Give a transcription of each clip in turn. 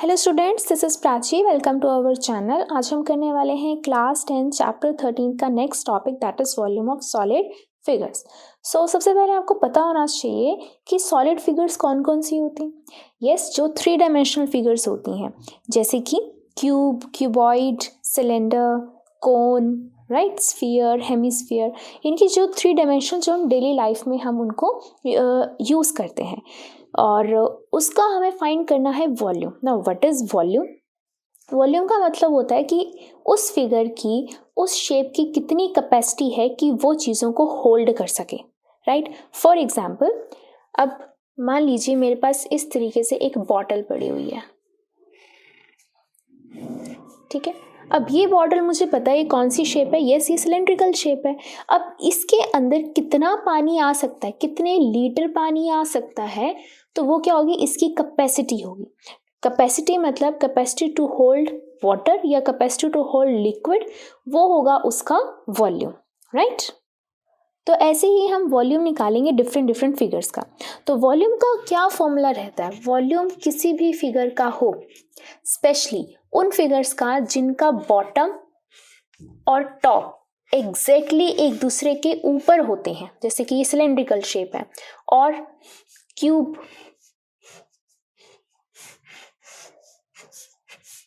Hello students, this is Prachi. Welcome to our channel. आज हम करने वाले हैं क्लास 10 चैप्टर 13 का next topic, that is volume of solid figures. So सबसे पहले आपको पता होना चाहिए कि सॉलिड फिगर्स कौन कौन सी होती हैं। यस, जो 3 डायमेंशनल फिगर्स होती हैं, जैसे कि क्यूब, क्यूबॉइड, सिलेंडर, कोन, राइट, स्फीयर, हेमिस्फीयर। इनकी जो 3 डायमेंशन जो हम डेली लाइफ में हम उनको यूज़ करते हैं, और उसका हमें फाइंड करना है volume. Now what is volume? Volume का मतलब होता है कि उस फिगर की, उस शेप की कितनी कैपेसिटी है कि वो चीज़ों को होल्ड कर सके, राइट। फॉर एग्जाम्पल, अब मान लीजिए मेरे पास इस तरीके से एक बॉटल पड़ी हुई है, ठीक है। अब ये बॉटल मुझे पता है ये कौन सी शेप है। यस, ये सिलेंड्रिकल शेप है। अब इसके अंदर कितना पानी आ सकता है, कितने लीटर पानी आ सकता है, तो वो क्या होगी, इसकी कैपेसिटी होगी। कैपेसिटी मतलब कैपेसिटी टू होल्ड वाटर या कैपेसिटी टू होल्ड लिक्विड, वो होगा उसका वॉल्यूम, राइट। तो ऐसे ही हम वॉल्यूम निकालेंगे डिफरेंट फिगर्स का। तो वॉल्यूम का क्या फॉर्मूला रहता है? वॉल्यूम किसी भी फिगर का हो, स्पेशली उन फिगर्स का जिनका बॉटम और टॉप एग्जैक्टली एक दूसरे के ऊपर होते हैं, जैसे कि ये सिलेंड्रिकल शेप है, और क्यूब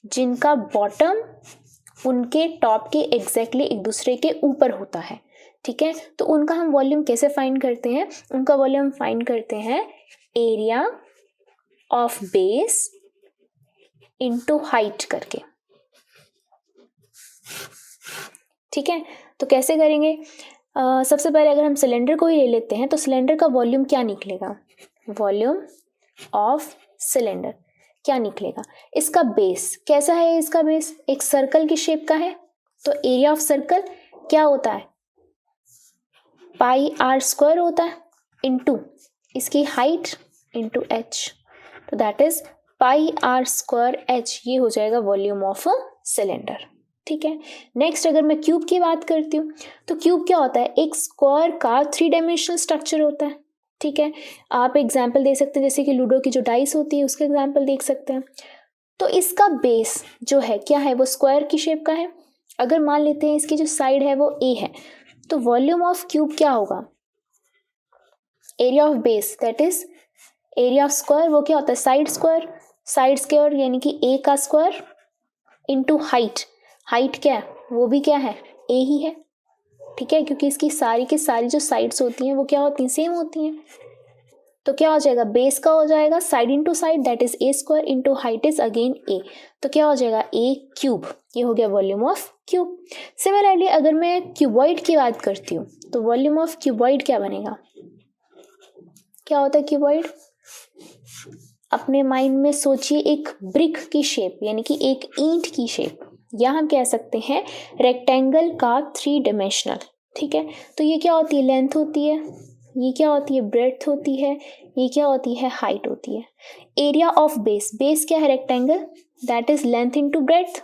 जिनका बॉटम उनके टॉप के एग्जैक्टली एक दूसरे के ऊपर होता है, ठीक है। तो उनका हम वॉल्यूम कैसे फाइंड करते हैं? उनका वॉल्यूम फाइंड करते हैं area of base into height करके, ठीक है। तो कैसे करेंगे? सबसे पहले अगर हम सिलेंडर को ही ले लेते हैं तो सिलेंडर का वॉल्यूम क्या निकलेगा? वॉल्यूम ऑफ सिलेंडर क्या निकलेगा? इसका बेस कैसा है? इसका बेस एक सर्कल की शेप का है, तो एरिया ऑफ सर्कल क्या होता है? पाई आर स्क्वायर होता है, इनटू इसकी हाइट इनटू एच, तो that is pi r square h. ये हो जाएगा वॉल्यूम ऑफ अ सिलेंडर, ठीक है। नेक्स्ट अगर मैं क्यूब की बात करती हूँ, तो क्यूब क्या होता है? एक स्क्वायर का 3 डायमेंशनल स्ट्रक्चर होता है, ठीक है। आप एग्जाम्पल दे सकते हैं, जैसे कि लूडो की जो डाइस होती है उसका एग्जाम्पल देख सकते हैं। तो इसका बेस जो है क्या है? वो स्क्वायर की शेप का है। अगर मान लेते हैं इसकी जो साइड है वो ए है, तो वॉल्यूम ऑफ क्यूब क्या होगा? Area of base that is area of square, वो क्या होता है? Side square. साइड स्क्वायर यानी कि ए का स्क्वायर इनटू हाइट। हाइट क्या है? वो भी क्या है? ए ही है, ठीक है, क्योंकि इसकी सारी की सारी जो साइड्स होती हैं वो क्या होती हैं? सेम होती हैं। तो क्या हो जाएगा? बेस का हो जाएगा side into side, that is a square into height is again a, तो क्या हो जाएगा? A cube. ये हो गया वॉल्यूम ऑफ क्यूब। सिमिलरली अगर मैं क्यूबॉइड की बात करती हूँ, तो वॉल्यूम ऑफ क्यूबॉइड क्या बनेगा? क्या होता है क्यूबॉइड? अपने माइंड में सोचिए एक ब्रिक की शेप, यानी कि एक ईंट की शेप, या हम कह सकते हैं रेक्टेंगल का 3 डायमेंशनल, ठीक है। तो ये क्या होती है? लेंथ होती है। ये क्या होती है? ब्रेड्थ होती है। ये क्या होती है? हाइट होती है। एरिया ऑफ बेस, बेस क्या है? Rectangle, that is length into breadth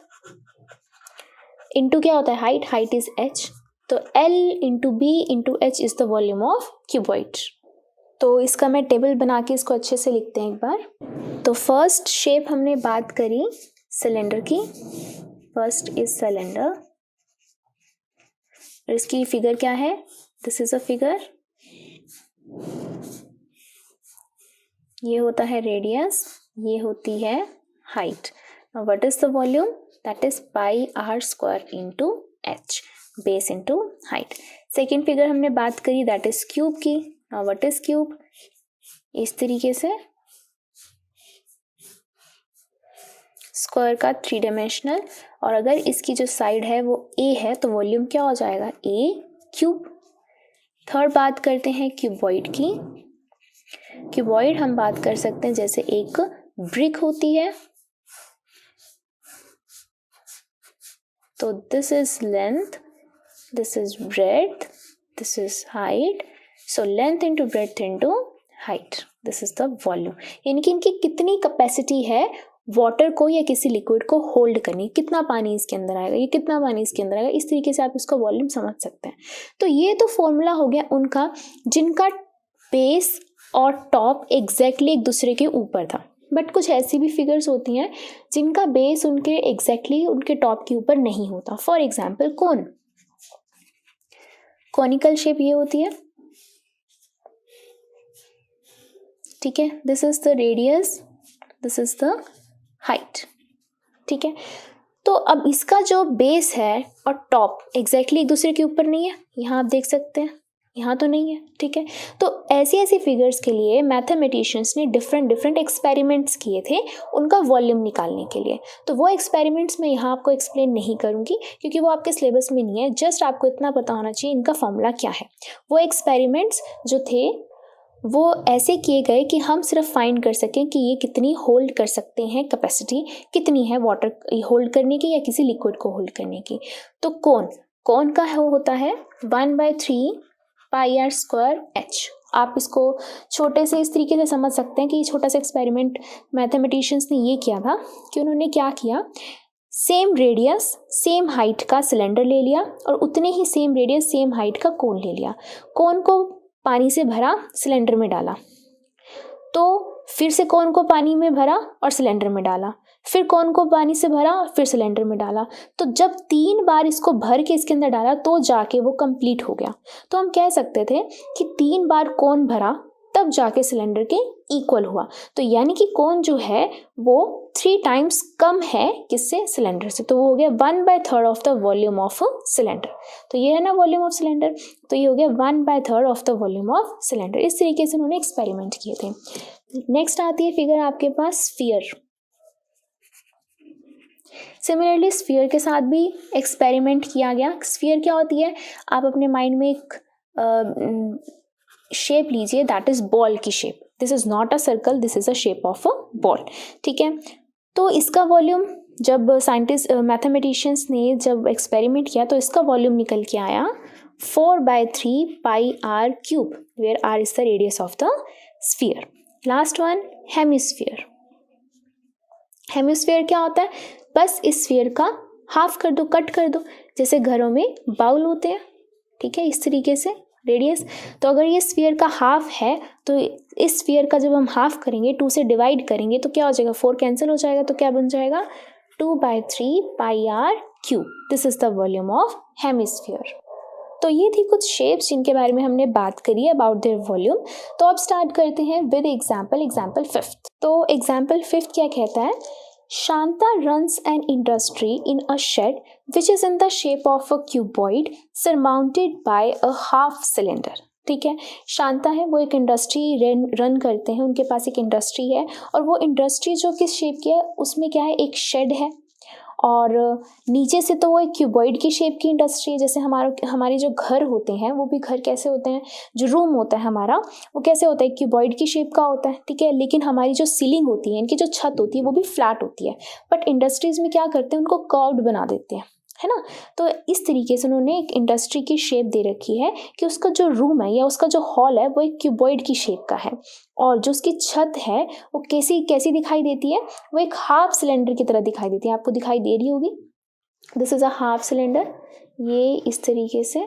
into क्या होता है? हाइट, हाइट इज एच, तो l into b into h is the volume of cuboid. तो इसका मैं टेबल बना के इसको अच्छे से लिखते हैं एक बार। तो फर्स्ट शेप हमने बात करी सिलेंडर की, फर्स्ट इज सिलेंडर, इसकी फिगर क्या है? दिस इज अ फिगर, ये होता है रेडियस, ये होती है height. Now what is the volume? That is pi r square into h, base into height. Second figure हमने बात करी दैट इज क्यूब की। Now what is cube? इस तरीके से स्क्वायर का 3 डायमेंशनल, और अगर इसकी जो साइड है वो ए है, तो वॉल्यूम क्या हो जाएगा? A cube. थर्ड बात करते हैं क्यूबॉइड की। क्यूबॉइड हम बात कर सकते हैं जैसे एक ब्रिक होती है, तो this is length, this is breadth, this is height, so length into breadth into height, this is the volume. यानी कि इनकी कितनी कैपेसिटी है वाटर को या किसी लिक्विड को होल्ड करनी, कितना पानी इसके अंदर आएगा, ये कितना पानी इसके अंदर आएगा, इस तरीके से आप इसका वॉल्यूम समझ सकते हैं। तो ये तो फॉर्मूला हो गया उनका जिनका बेस और टॉप एग्जैक्टली एक दूसरे के ऊपर था, बट कुछ ऐसी भी फिगर्स होती हैं जिनका बेस उनके एग्जैक्टली उनके टॉप के ऊपर नहीं होता। For example cone, conical shape ये होती है, ठीक है, this is the radius, this is the height, ठीक है। तो अब इसका जो बेस है और टॉप एग्जैक्टली एक दूसरे के ऊपर नहीं है, यहाँ आप देख सकते हैं, यहाँ तो नहीं है, ठीक है। तो ऐसी ऐसी फिगर्स के लिए मैथमेटिशियंस ने डिफरेंट एक्सपेरिमेंट्स किए थे उनका वॉल्यूम निकालने के लिए। तो वो एक्सपेरिमेंट्स मैं यहाँ आपको एक्सप्लेन नहीं करूँगी क्योंकि वो आपके सिलेबस में नहीं है, जस्ट आपको इतना पता होना चाहिए इनका फॉर्मूला क्या है। वो एक्सपेरिमेंट्स जो थे वो ऐसे किए गए कि हम सिर्फ फाइंड कर सकें कि ये कितनी होल्ड कर सकते हैं, कैपेसिटी कितनी है वाटर होल्ड करने की या किसी लिक्विड को होल्ड करने की। तो कौन का होता है 1/3 पाई आर स्क्वायर एच। आप इसको छोटे से इस तरीके से समझ सकते हैं कि ये छोटा सा एक्सपेरिमेंट मैथमेटिशियंस ने ये किया था कि उन्होंने क्या किया, सेम रेडियस सेम हाइट का सिलेंडर ले लिया और उतने ही सेम रेडियस सेम हाइट का कोन ले लिया। कोन को पानी से भरा, सिलेंडर में डाला, तो फिर से कोन को पानी में भरा और सिलेंडर में डाला, फिर कोन को पानी से भरा और फिर सिलेंडर में डाला। तो जब 3 बार इसको भर के इसके अंदर डाला तो जाके वो कंप्लीट हो गया। तो हम कह सकते थे कि 3 बार कोन भरा तब जाके सिलेंडर के इक्वल हुआ। तो यानी कि कोन जो है वो 3 टाइम्स कम है किससे, सिलेंडर से। तो वो हो गया 1/3 of the volume of cylinder. तो ये है ना वॉल्यूम ऑफ सिलेंडर, तो ये हो गया 1/3 of the volume of cylinder. इस तरीके से उन्होंने एक्सपेरिमेंट किए थे। नेक्स्ट आती है फिगर आपके पास स्फीयर। सिमिलरली स्फीयर के साथ भी एक्सपेरिमेंट किया गया। स्फीयर क्या होती है, आप अपने माइंड में एक शेप लीजिए, दैट इज बॉल की shape. This is not a circle, this is a shape of a ball, ठीक है। तो इसका वॉल्यूम जब साइंटिस्ट मैथमेटिशियंस ने जब एक्सपेरिमेंट किया तो इसका वॉल्यूम निकल के आया 4/3 pi r cube, where r is the radius of the sphere. Last one hemisphere. Hemisphere क्या होता है, बस इस स्फीयर का हाफ कर दो, कट कर दो, जैसे घरों में बाउल होते हैं, ठीक है, इस तरीके से रेडियस। तो अगर ये स्फीयर का हाफ है तो इस स्फीयर का जब हम हाफ करेंगे, 2 से डिवाइड करेंगे तो क्या हो जाएगा, 4 कैंसिल हो जाएगा, तो क्या बन जाएगा 2/3 pi r cube. This is the volume of hemisphere. तो ये थी कुछ शेप्स जिनके बारे में हमने बात करी अबाउट देयर वॉल्यूम। तो अब स्टार्ट करते हैं विद एग्जाम्पल 5। तो एग्जाम्पल 5 क्या कहता है, Shanta runs an industry in a shed which is in the shape of a cuboid surmounted by a half cylinder। ठीक है, शांता है वो एक इंडस्ट्री रन करते हैं, उनके पास एक इंडस्ट्री है और वो इंडस्ट्री जो किस शेप की है, उसमें क्या है, एक शेड है और नीचे से तो वो एक क्यूबॉइड की शेप की इंडस्ट्री है। जैसे हमारे जो घर होते हैं वो भी घर कैसे होते हैं, जो रूम होता है हमारा वो कैसे होता है, क्यूबॉइड की शेप का होता है, ठीक है। लेकिन हमारी जो सीलिंग होती है, इनकी जो छत होती है वो भी फ्लैट होती है, बट इंडस्ट्रीज में क्या करते हैं, उनको कर्व्ड बना देते हैं, है ना। तो इस तरीके से उन्होंने एक इंडस्ट्री की शेप दे रखी है कि उसका जो रूम है या उसका जो हॉल है वो एक क्यूबॉइड की शेप का है और जो उसकी छत है वो कैसी दिखाई देती है, वो एक हाफ सिलेंडर की तरह दिखाई देती है। आपको दिखाई दे रही होगी, this is a half cylinder, ये इस तरीके से,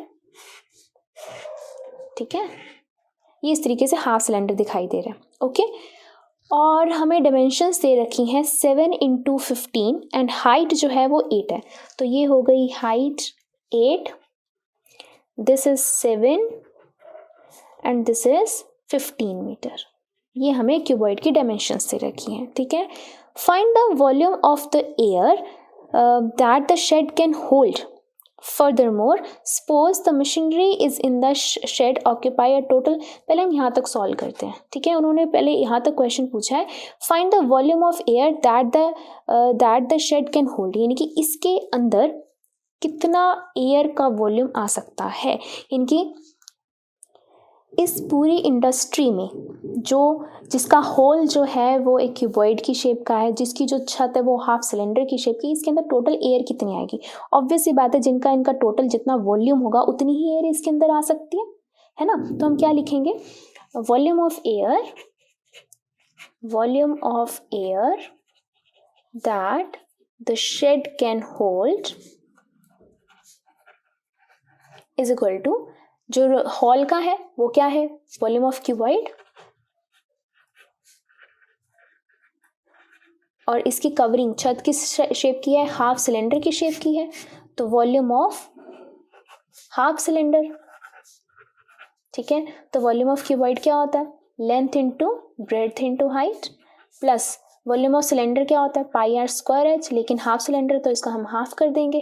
ठीक है, ये इस तरीके से हाफ सिलेंडर दिखाई दे रहा है, ओके। और हमें डायमेंशंस दे रखी हैं 7 × 15 एंड हाइट जो है वो 8 है। तो ये हो गई height 8, this is 7 and this is 15 metre. ये हमें क्यूबॉइड की डायमेंशंस दे रखी हैं, ठीक है। Find the volume of the air that the shed can hold. Furthermore, suppose the machinery is in the shed occupy a total। पहले हम यहाँ तक सॉल्व करते हैं, ठीक है। उन्होंने पहले यहाँ तक क्वेश्चन पूछा है, find the volume of air that the shed can hold, यानी कि इसके अंदर कितना एयर का वॉल्यूम आ सकता है। इनकी इस पूरी इंडस्ट्री में जिसका होल जो है वो एक क्यूबॉइड की शेप का है, जिसकी जो छत है वो हाफ सिलेंडर की शेप की, इसके अंदर टोटल एयर कितनी आएगी। ऑब्वियस सी बात है, इनका टोटल जितना वॉल्यूम होगा उतनी ही एयर इसके अंदर आ सकती है ना। तो हम क्या लिखेंगे, volume of air that the shed can hold is equal to, जो हॉल का है वो क्या है, वॉल्यूम ऑफ क्यूबॉइड और इसकी कवरिंग छत किस शेप की है, हाफ सिलेंडर की शेप की है, तो वॉल्यूम ऑफ हाफ सिलेंडर, ठीक है। तो वॉल्यूम ऑफ क्यूबॉइड क्या होता है, length into breadth into height, plus volume of cylinder क्या होता है, पाई आर स्क्वायर एच, लेकिन हाफ सिलेंडर तो इसका हम हाफ कर देंगे,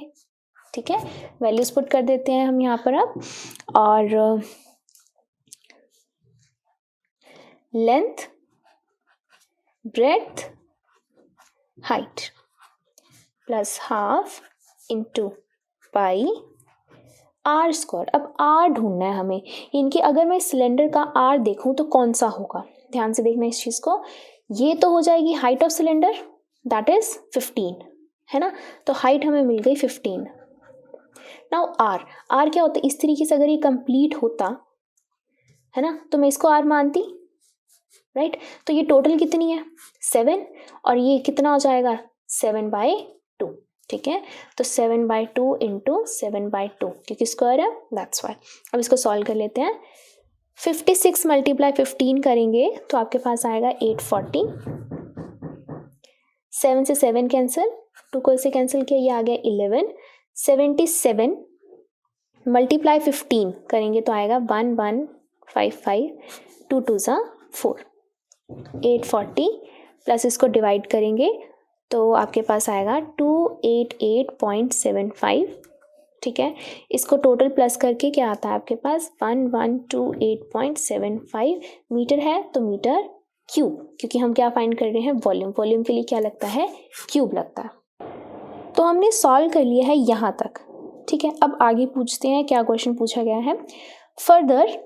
ठीक है। वैल्यूज पुट कर देते हैं हम यहाँ पर अब, और length breadth height plus half into pi r square. अब आर ढूंढना है हमें, इनकी अगर मैं सिलेंडर का आर देखूं तो कौन सा होगा, ध्यान से देखना इस चीज को। ये तो हो जाएगी height of cylinder, that is 15, है ना, तो हाइट हमें मिल गई 15। नाउ आर, आर क्या होता है, इस तरीके से अगर ये कंप्लीट होता है ना तो मैं इसको आर मानती, राइट। तो ये टोटल कितनी है 7, और ये कितना हो जाएगा 7/2, ठीक है। तो 7/2 इंटू 7/2, क्योंकि स्क्वायर है, दैट्स वाई। अब इसको सॉल्व कर लेते हैं। 56 × 15 करेंगे तो आपके पास आएगा 840। 7 से 7 कैंसिल, 2 को इसे कैंसिल किया, ये आ गया 11। 77 × 15 करेंगे तो आएगा 1155, 2 2 ज़ा 4, 840 प्लस इसको डिवाइड करेंगे तो आपके पास आएगा 288.75, ठीक है। इसको टोटल प्लस करके क्या आता है आपके पास 1128.75 मीटर है, तो मीटर क्यूब, क्योंकि हम क्या फाइंड कर रहे हैं वॉल्यूम, वॉल्यूम के लिए क्या लगता है क्यूब लगता है। तो हमने सॉल्व कर लिया है यहाँ तक, ठीक है। अब आगे पूछते हैं क्या क्वेश्चन पूछा गया है। Further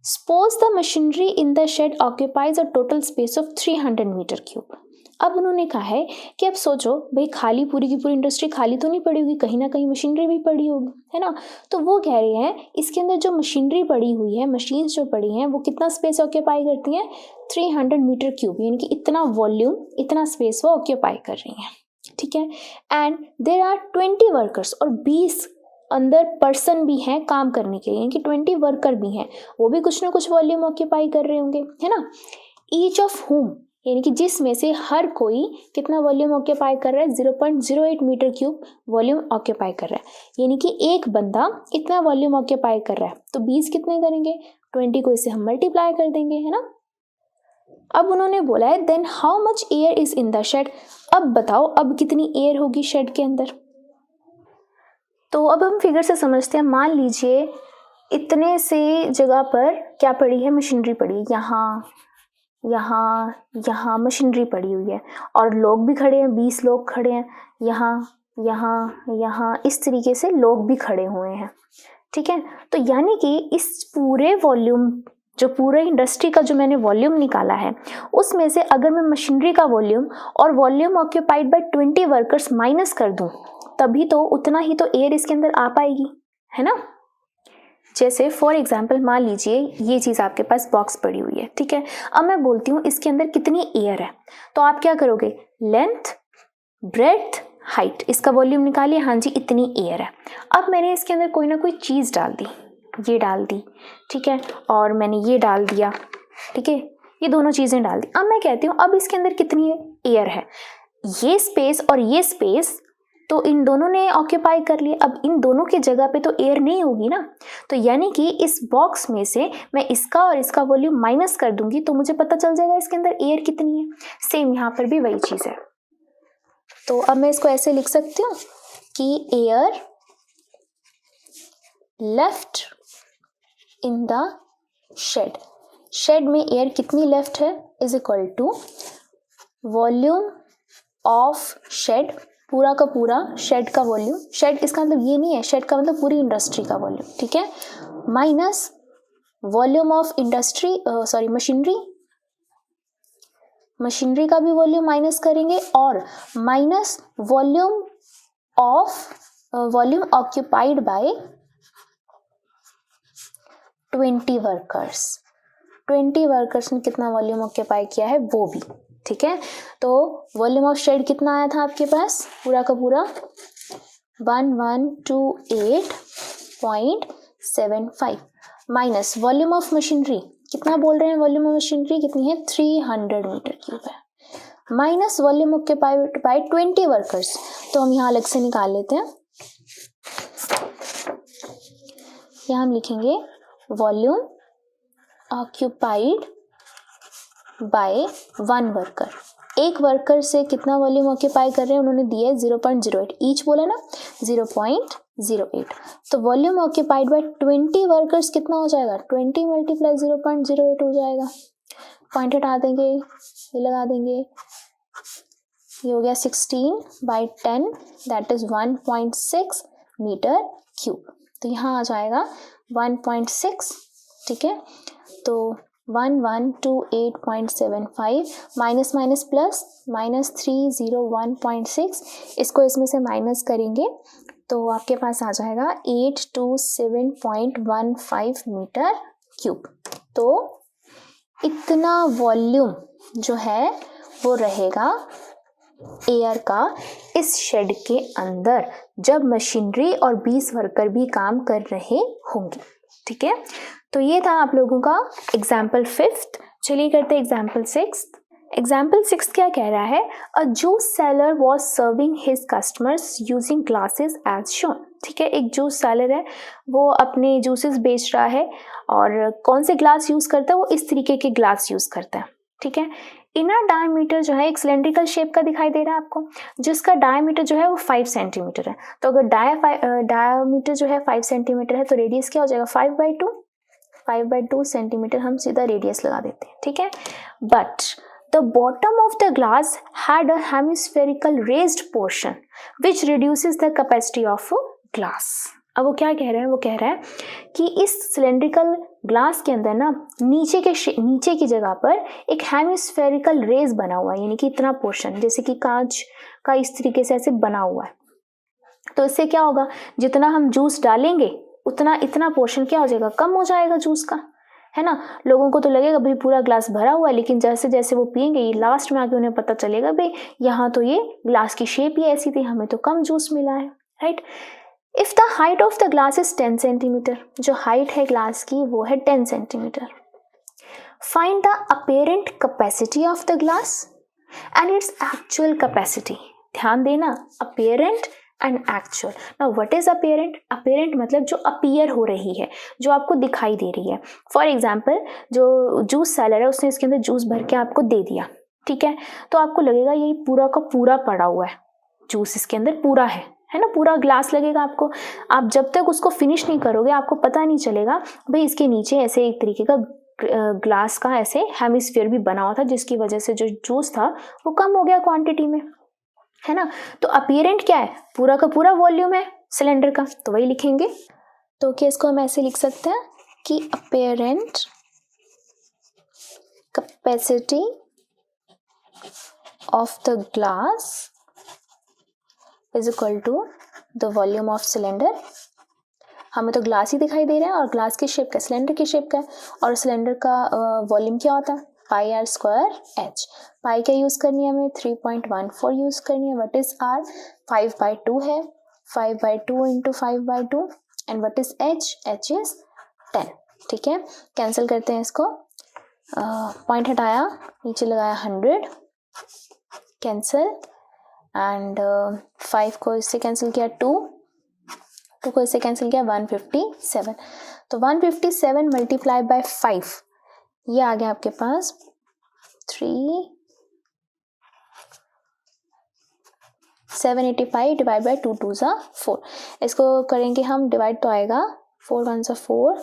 suppose the machinery in the shed occupies a total space of 300 metre cube. अब उन्होंने कहा है कि अब सोचो भाई, खाली पूरी की पूरी इंडस्ट्री खाली तो नहीं पड़ी होगी, कहीं ना कहीं मशीनरी भी पड़ी होगी, है ना। तो वो कह रहे हैं इसके अंदर जो मशीनरी पड़ी हुई है, मशीन्स जो पड़ी हैं, वो कितना स्पेस ऑक्यूपाई करती हैं 300 मीटर क्यूब, यानी कि इतना वॉल्यूम, इतना स्पेस वो ऑक्यूपाई कर रही हैं, ठीक है। एंड देयर आर 20 वर्कर्स, और 20 अंदर पर्सन भी हैं काम करने के लिए, यानी कि 20 वर्कर भी हैं, वो भी कुछ ना कुछ वॉल्यूम ऑक्यूपाई कर रहे होंगे, है ना। ईच ऑफ हुम, यानी कि जिसमें से हर कोई कितना वॉल्यूम ऑक्यूपाई कर रहा है 0.08 मीटर क्यूब वॉल्यूम ऑक्यूपाई कर रहा है, यानी कि एक बंदा इतना वॉल्यूम ऑक्यूपाई कर रहा है, तो 20 कितने करेंगे 20 को इसे हम मल्टीप्लाई कर देंगे, है ना। अब उन्होंने बोला है then how much air is in the shed. अब बताओ अब कितनी एयर होगी शेड के अंदर। तो अब हम फिगर से समझते हैं। मान लीजिए इतने से जगह पर क्या पड़ी है, मशीनरी पड़ी है, यहाँ यहाँ यहाँ मशीनरी पड़ी हुई है, और लोग भी खड़े हैं, 20 लोग खड़े हैं, यहाँ यहाँ यहाँ इस तरीके से लोग भी खड़े हुए हैं, ठीक है। तो यानी कि इस पूरे वॉल्यूम, जो पूरे इंडस्ट्री का जो मैंने वॉल्यूम निकाला है, उसमें से अगर मैं मशीनरी का वॉल्यूम और volume occupied by 20 workers minus कर दूं, तभी तो उतना ही तो एयर इसके अंदर आ पाएगी, है ना। जैसे फॉर एग्जाम्पल मान लीजिए ये चीज़ आपके पास बॉक्स पड़ी हुई है, ठीक है। अब मैं बोलती हूँ इसके अंदर कितनी एयर है, तो आप क्या करोगे, लेंथ ब्रेड्थ हाइट, इसका वॉल्यूम निकालिए, हाँ जी इतनी एयर है। अब मैंने इसके अंदर कोई ना कोई चीज़ डाल दी, ये डाल दी, ठीक है, और मैंने ये डाल दिया, ठीक है, ये दोनों चीज़ें डाल दी। अब मैं कहती हूँ अब इसके अंदर कितनी एयर है, ये स्पेस और ये स्पेस तो इन दोनों ने ऑक्यूपाई कर लिए, अब इन दोनों की जगह पे तो एयर नहीं होगी ना, तो यानी कि इस बॉक्स में से मैं इसका और इसका वॉल्यूम माइनस कर दूंगी तो मुझे पता चल जाएगा इसके अंदर एयर कितनी है। सेम यहाँ पर भी वही चीज़ है। तो अब मैं इसको ऐसे लिख सकती हूँ कि air left in the shed, shed में एयर कितनी लेफ्ट है is equal to volume of shed, पूरा का पूरा शेड का वॉल्यूम, शेड इसका मतलब ये नहीं है, शेड का मतलब पूरी इंडस्ट्री का वॉल्यूम, ठीक है, minus volume of industry, sorry machinery, machinery का भी वॉल्यूम माइनस करेंगे, और minus volume of volume occupied by 20 workers, 20 workers ने कितना वॉल्यूम ऑक्यूपाई किया है वो भी, ठीक है। तो वॉल्यूम ऑफ शेड कितना आया था आपके पास, पूरा का पूरा 1128.75 माइनस वॉल्यूम ऑफ मशीनरी, कितना बोल रहे हैं वॉल्यूम ऑफ मशीनरी कितनी है 300 मीटर क्यूब है, minus volume occupied by 20 workers. तो हम यहाँ अलग से निकाल लेते हैं। यहाँ हम लिखेंगे वॉल्यूम ऑक्यूपाइड बाय 1 वर्कर। एक वर्कर से कितना वॉल्यूम ऑक्यूपाई कर रहे हैं, उन्होंने दिया है 0.08, ईच बोला ना 0.08। तो वॉल्यूम ऑक्यूपाइड बाय 20 वर्कर्स कितना हो जाएगा, 20 मल्टीप्लाई 0.08 हो जाएगा। पॉइंट हटा देंगे, ये लगा देंगे, ये हो गया 16/10 दैट इज 1.6 मीटर क्यूब। तो यहाँ आ जाएगा 1.6, ठीक है। तो 1128.75 माइनस माइनस प्लस -301.6, इसको इसमें से माइनस करेंगे तो आपके पास आ जाएगा 827.15 मीटर क्यूब। तो इतना वॉल्यूम जो है वो रहेगा एयर का इस शेड के अंदर जब मशीनरी और 20 वर्कर भी काम कर रहे होंगे, ठीक है। तो ये था आप लोगों का एग्जाम्पल 5th। चलिए करते हैं एग्जाम्पल 6th। एग्जाम्पल 6 क्या कह रहा है, a juice seller was serving his customers using glasses as shown. ठीक है, एक जूस सेलर है, वो अपने जूसेस बेच रहा है और कौन से ग्लास यूज करता है, वो इस तरीके के ग्लास यूज करता है, ठीक है। इनर डायमीटर जो है एक सिलेंड्रिकल शेप का दिखाई दे रहा है आपको, जिसका डायमीटर जो है वो 5 सेंटीमीटर है। तो अगर डायमीटर जो है 5 सेंटीमीटर है तो रेडियस क्या हो जाएगा 5/2 सेंटीमीटर, हम सीधा रेडियस लगा देते हैं, ठीक है। But the bottom of the glass had a hemispherical raised portion which reduces the capacity of glass. अब वो क्या कह रहे हैं, वो कह रहा है कि इस सिलेंड्रिकल ग्लास के अंदर ना नीचे की जगह पर एक हेमिस्फेरिकल रेज बना हुआ है, यानी कि इतना पोर्शन जैसे कि कांच का इस तरीके से ऐसे बना हुआ है। तो इससे क्या होगा, जितना हम जूस डालेंगे उतना इतना पोर्शन क्या हो जाएगा, कम हो जाएगा जूस का, है ना। लोगों को तो लगेगा भाई पूरा ग्लास भरा हुआ है, लेकिन जैसे जैसे वो पियेंगे ये लास्ट में आके उन्हें पता चलेगा भाई यहाँ तो ये ग्लास की शेप ही ऐसी थी, हमें तो कम जूस मिला है, right. If the height of the glass is 10 centimetre, जो हाइट है ग्लास की वो है 10 centimetre. Find the apparent capacity of the glass and its actual capacity. ध्यान देना, apparent and actual. Now what is apparent? Apparent मतलब जो appear हो रही है, जो आपको दिखाई दे रही है। फॉर एग्जाम्पल जो जूस सेलर है उसने इसके अंदर जूस भर के आपको दे दिया, ठीक है, तो आपको लगेगा ये पूरा का पूरा पड़ा हुआ है, जूस इसके अंदर पूरा है ना, पूरा ग्लास लगेगा आपको। आप जब तक उसको फिनिश नहीं करोगे आपको पता नहीं चलेगा भाई इसके नीचे ऐसे एक तरीके का ग्लास का ऐसे हेमिस्फीयर भी बना हुआ था, जिसकी वजह से जो जूस था वो कम हो गया क्वांटिटी में, है ना। तो अपीरेंट क्या है, पूरा का पूरा वॉल्यूम है सिलेंडर का, तो वही लिखेंगे। तो क्या इसको हम ऐसे लिख सकते हैं कि apparent capacity of the glass is equal to the volume of cylinder. हमें तो ग्लास ही दिखाई दे रहा है और ग्लास की शेप का, सिलेंडर की शेप का है, और सिलेंडर का वॉल्यूम क्या होता है πr²h। पाई क्या यूज करनी है हमें, 3.14 यूज करनी है। व्हाट इज r, 5/2 है, 5/2 into 5/2 and what is h is 10, ठीक है। कैंसिल करते हैं इसको, पॉइंट हटाया, नीचे लगाया 100, कैंसिल, एंड 5 को इससे कैंसिल किया 2 को इससे कैंसिल किया 157। तो 157 मल्टीप्लाई बाय 5, ये आ गया आपके पास 785 डिवाइड बाय 2 2 ज़ा 4। इसको करेंगे हम डिवाइड तो आएगा 4 1 ज़ा 4,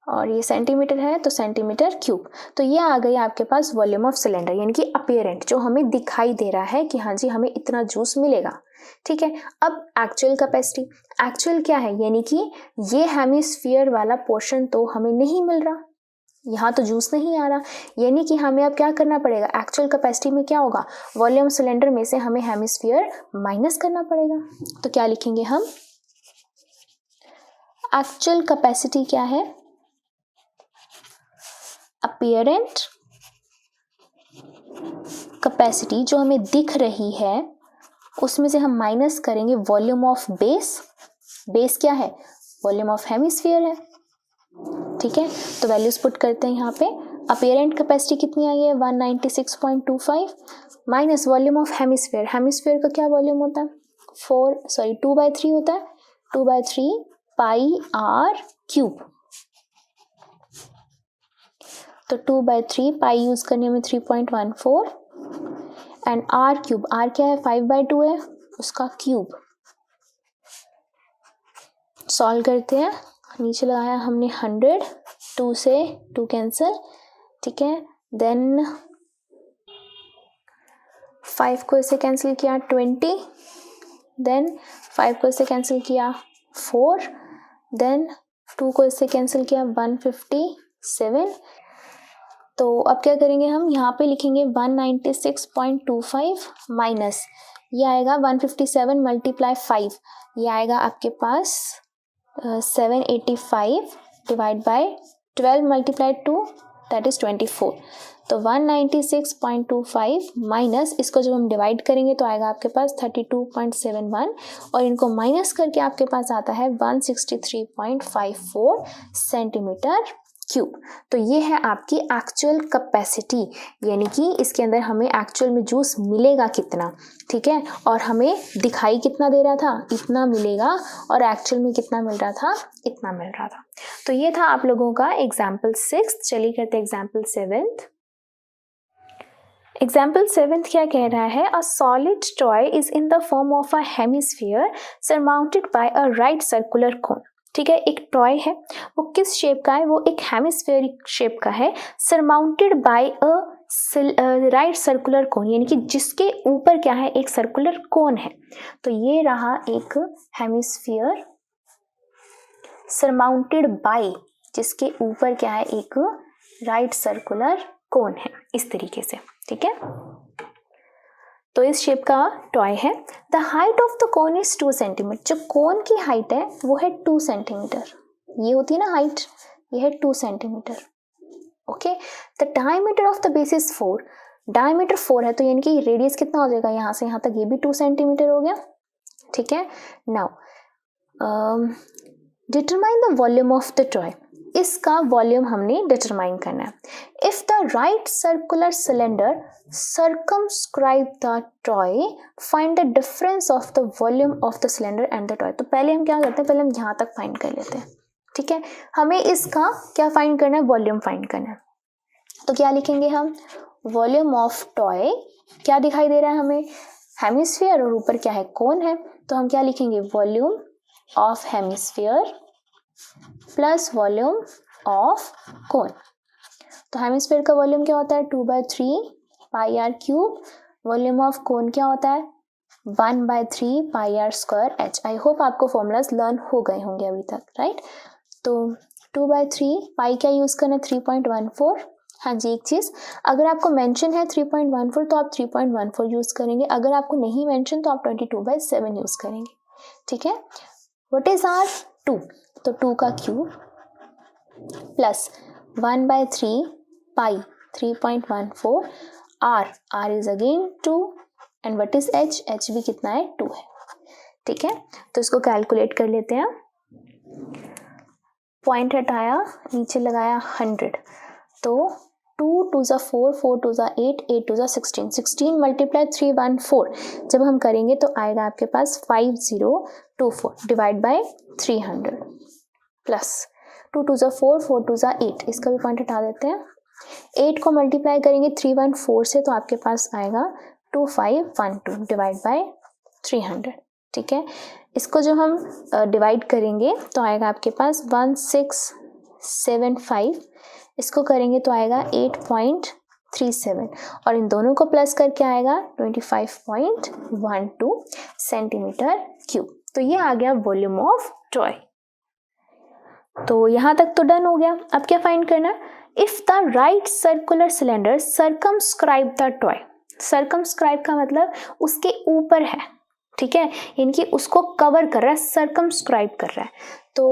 और ये सेंटीमीटर है तो सेंटीमीटर क्यूब। तो ये आ गई आपके पास वॉल्यूम ऑफ सिलेंडर, यानी कि अपीरेंट, जो हमें दिखाई दे रहा है कि हाँ जी हमें इतना जूस मिलेगा, ठीक है। अब एक्चुअल कैपेसिटी, एक्चुअल क्या है, यानी कि ये हेमिस्फीयर वाला पोर्शन तो हमें नहीं मिल रहा, यहाँ तो जूस नहीं आ रहा, यानी कि हमें अब क्या करना पड़ेगा, एक्चुअल कैपेसिटी में क्या होगा, वॉल्यूम सिलेंडर में से हमें हेमिस्फीयर माइनस करना पड़ेगा। तो क्या लिखेंगे हम, एक्चुअल कैपेसिटी क्या है, अपीरेंट कैपेसिटी जो हमें दिख रही है उसमें से हम माइनस करेंगे वॉल्यूम ऑफ बेस। बेस क्या है, वॉल्यूम ऑफ हेमिस्फीयर है, ठीक है, तो वैल्यूज पुट करते हैं यहाँ पे। अपीयरेंट कैपेसिटी कितनी आई है 196.25 minus volume of hemisphere. Hemisphere का क्या वॉल्यूम होता है 2/3 होता है, 2/3 पाई आर क्यूब। तो 2/3 पाई यूज करने में 3.14 एंड आर क्यूब, आर क्या है 5/2 है, उसका क्यूब। सॉल्व करते हैं, नीचे लगाया हमने 100, 2 से 2 कैंसिल, ठीक है, देन 5 को इससे कैंसिल किया 20, देन 5 को इससे कैंसिल किया 4, देन 2 को इससे कैंसिल किया 157। तो अब क्या करेंगे हम, यहाँ पे लिखेंगे 196.25 माइनस ये आएगा 157 मल्टीप्लाई 5, ये आएगा आपके पास 785 divide by 12 multiplied 2 that is 24। तो 196.25 माइनस इसको जब हम डिवाइड करेंगे तो आएगा आपके पास 32.71 और इनको माइनस करके आपके पास आता है 163.54 सेंटीमीटर क्यूब। तो ये है आपकी एक्चुअल कैपेसिटी, यानी कि इसके अंदर हमें एक्चुअल में जूस मिलेगा कितना, ठीक है, और हमें दिखाई कितना दे रहा था इतना मिलेगा, और एक्चुअल में कितना मिल रहा था इतना मिल रहा था। तो ये था आप लोगों का एग्जाम्पल 6। चलिए करते हैं एग्जाम्पल 7। एग्जाम्पल 7 क्या कह रहा है, a solid toy is in the form of a hemisphere surmounted bye a right circular cone. ठीक है, एक टॉय है, वो किस शेप का है, वो एक हेमिस्फेरिक शेप का है, surmounted bye a right circular cone, यानी कि जिसके ऊपर क्या है एक सर्कुलर कोन है। तो ये रहा एक हेमिस्फीयर सरमाउंटेड बाय, जिसके ऊपर क्या है एक राइट सर्कुलर कोन है, इस तरीके से, ठीक है। तो इस शेप का टॉय है। The height of the cone is 2 centimetre, जो कोन की हाइट है वो है 2 सेंटीमीटर, ये होती है ना हाइट, ये है 2 centimetre. Okay, the diameter of the base is 4, diameter 4 है, तो यानी कि रेडियस कितना हो जाएगा यहाँ से यहाँ तक, ये भी 2 सेंटीमीटर हो गया, ठीक है। Now determine the volume of the toy, इसका वॉल्यूम हमने डिटरमाइन करना है। If the right circular cylinder circumscribe the toy, find the difference of the volume of the cylinder and the toy। तो पहले हम क्या करते हैं, पहले हम यहाँ तक फाइंड कर लेते हैं, ठीक है। हमें इसका क्या फाइंड करना है, वॉल्यूम फाइंड करना है। तो क्या लिखेंगे हम, वॉल्यूम ऑफ टॉय, क्या दिखाई दे रहा है हमें, हेमिस्फीयर, और ऊपर क्या है कोन है, तो हम क्या लिखेंगे, volume of hemisphere plus volume of cone. तो हेमिस्फीयर का वॉल्यूम क्या होता है 2/3 pi r cube, volume of cone क्या होता है 1/3 pi r square h. I hope आपको फॉर्मूलाज लर्न हो गए होंगे अभी तक, राइट। तो 2/3 पाई क्या यूज करना है 3.14। हाँ जी, एक चीज, अगर आपको मेंशन है 3.14 तो आप 3.14 यूज करेंगे, अगर आपको नहीं मेंशन तो आप 22/7 यूज करेंगे, ठीक है। व्हाट इज आर 2, तो 2 का cube plus 1/3 pi 3.14 r is again 2 and what is h, h भी कितना है 2 है, ठीक है। तो इसको कैलकुलेट कर लेते हैं, पॉइंट हटाया, नीचे लगाया 100, तो 2 2 ज़ा 4, 4 2 ज़ा 8, 8 2 ज़ा 16, 16 मल्टीप्लाई 314 जब हम करेंगे तो आएगा आपके पास 5024 डिवाइड बाय 300 प्लस 2 2 ज़ा 4, 4 2 ज़ा 8, इसका भी पॉइंट हटा देते हैं, 8 को मल्टीप्लाई करेंगे 314 से तो आपके पास आएगा 2512 डिवाइड बाय 300, ठीक है। इसको जो हम डिवाइड करेंगे तो आएगा आपके पास 1675, इसको करेंगे तो आएगा 8.37 और इन दोनों को प्लस करके आएगा 25.12 सेंटीमीटर क्यूब। तो ये आ गया वॉल्यूम ऑफ टॉय। तो यहाँ तक तो डन हो गया। अब क्या फाइंड करना है, if the right circular cylinder circumscribe the toy, circumscribe का मतलब उसके ऊपर है, ठीक है, यानी कि उसको कवर कर रहा है, सर्कमस्क्राइब कर रहा है। तो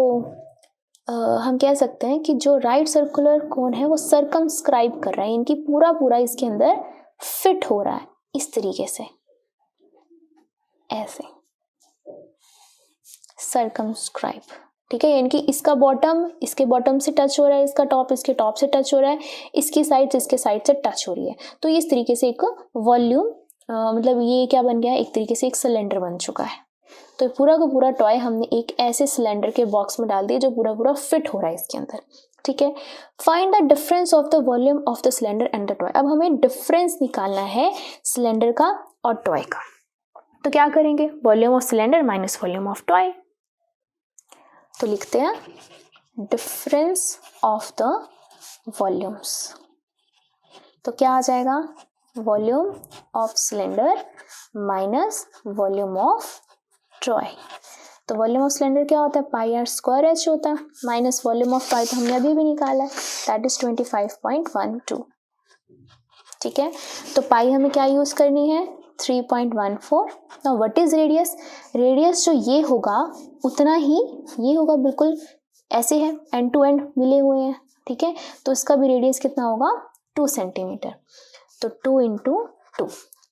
हम कह सकते हैं कि जो राइट सर्कुलर कोन है वो सर्कमस्क्राइब कर रहा है, यानी कि पूरा पूरा इसके अंदर फिट हो रहा है, इस तरीके से, ऐसे सर्कमस्क्राइब, ठीक है, यानी कि इसका बॉटम इसके बॉटम से टच हो रहा है, इसका टॉप इसके टॉप से टच हो रहा है, इसकी साइड इसके साइड से टच हो रही है। तो इस तरीके से एक वॉल्यूम मतलब ये क्या बन गया, एक तरीके से एक सिलेंडर बन चुका है। तो पूरा का पूरा टॉय हमने एक ऐसे सिलेंडर के बॉक्स में डाल दिया जो पूरा पूरा फिट हो रहा है इसके अंदर। ठीक है, find the difference of the volume of the cylinder and the toy. अब हमें डिफरेंस निकालना है सिलेंडर का और टॉय का। तो क्या करेंगे, volume of cylinder minus volume of toy. तो लिखते हैं डिफरेंस ऑफ द वॉल्यूम्स। तो क्या आ जाएगा, volume of cylinder minus volume of toy. तो वॉल्यूम ऑफ सिलेंडर क्या होता है, पाई आर स्क्वायर एच होता है, माइनस वॉल्यूम ऑफ टॉय तो हमने अभी भी निकाला है, दैट इज 25.12। ठीक है, तो पाई हमें क्या यूज करनी है, 3.14। Now what is radius, radius जो ये होगा उतना ही ये होगा, बिल्कुल ऐसे है, एंड टू एंड मिले हुए हैं। ठीक है, तो इसका भी रेडियस कितना होगा, 2 सेंटीमीटर। तो 2 × 2।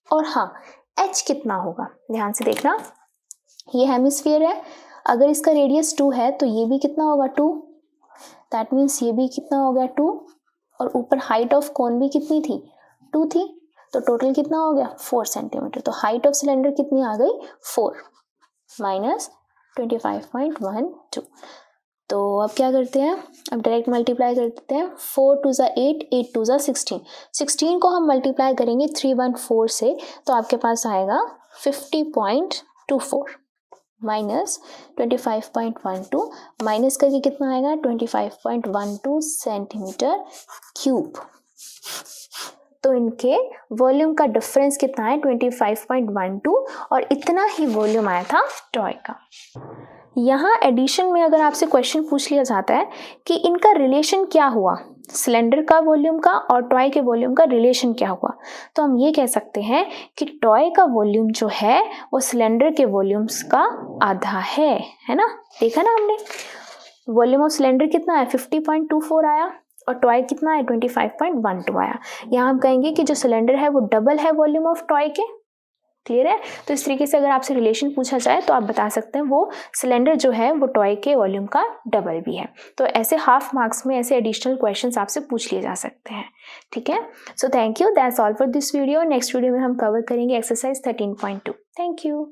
और हाँ, h कितना होगा, ध्यान से देखना, ये हेमिस्फीयर है, अगर इसका रेडियस 2 है तो ये भी कितना होगा 2, दैट मीन्स ये भी कितना हो गया 2, और ऊपर हाइट ऑफ कोन भी कितनी थी, 2 थी, तो टोटल कितना हो गया 4 सेंटीमीटर। तो हाइट ऑफ सिलेंडर कितनी आ गई, 4 माइनस 25.12। तो अब क्या करते हैं, अब डायरेक्ट मल्टीप्लाई कर देते हैं, 4 × 2 = 8, 8 × 2 = 16, 16 को हम मल्टीप्लाई करेंगे 314 से, तो आपके पास आएगा 50.24 माइनस 25.12, माइनस करके कितना आएगा 25.12 सेंटीमीटर क्यूब। तो इनके वॉल्यूम का डिफरेंस कितना है 25.12, और इतना ही वॉल्यूम आया था टॉय का। यहाँ एडिशन में अगर आपसे क्वेश्चन पूछ लिया जाता है कि इनका रिलेशन क्या हुआ, सिलेंडर का वॉल्यूम का और टॉय के वॉल्यूम का रिलेशन क्या हुआ, तो हम ये कह सकते हैं कि टॉय का वॉल्यूम जो है वो सिलेंडर के वॉल्यूम्स का आधा है ना। देखा ना हमने, वॉल्यूम ऑफ सिलेंडर कितना है 50.24 आया, और टॉय कितना है 25.12 आया। यहाँ हम कहेंगे कि जो सिलेंडर है वो डबल है वॉल्यूम ऑफ टॉय के। क्लियर है, तो इस तरीके से अगर आपसे रिलेशन पूछा जाए तो आप बता सकते हैं वो सिलेंडर जो है वो टॉय के वॉल्यूम का डबल भी है। तो ऐसे हाफ मार्क्स में ऐसे एडिशनल क्वेश्चंस आपसे पूछ लिए जा सकते हैं। ठीक है, so thank you, that's all for this video. Next video में हम कवर करेंगे एक्सरसाइज 13.2। Thank you.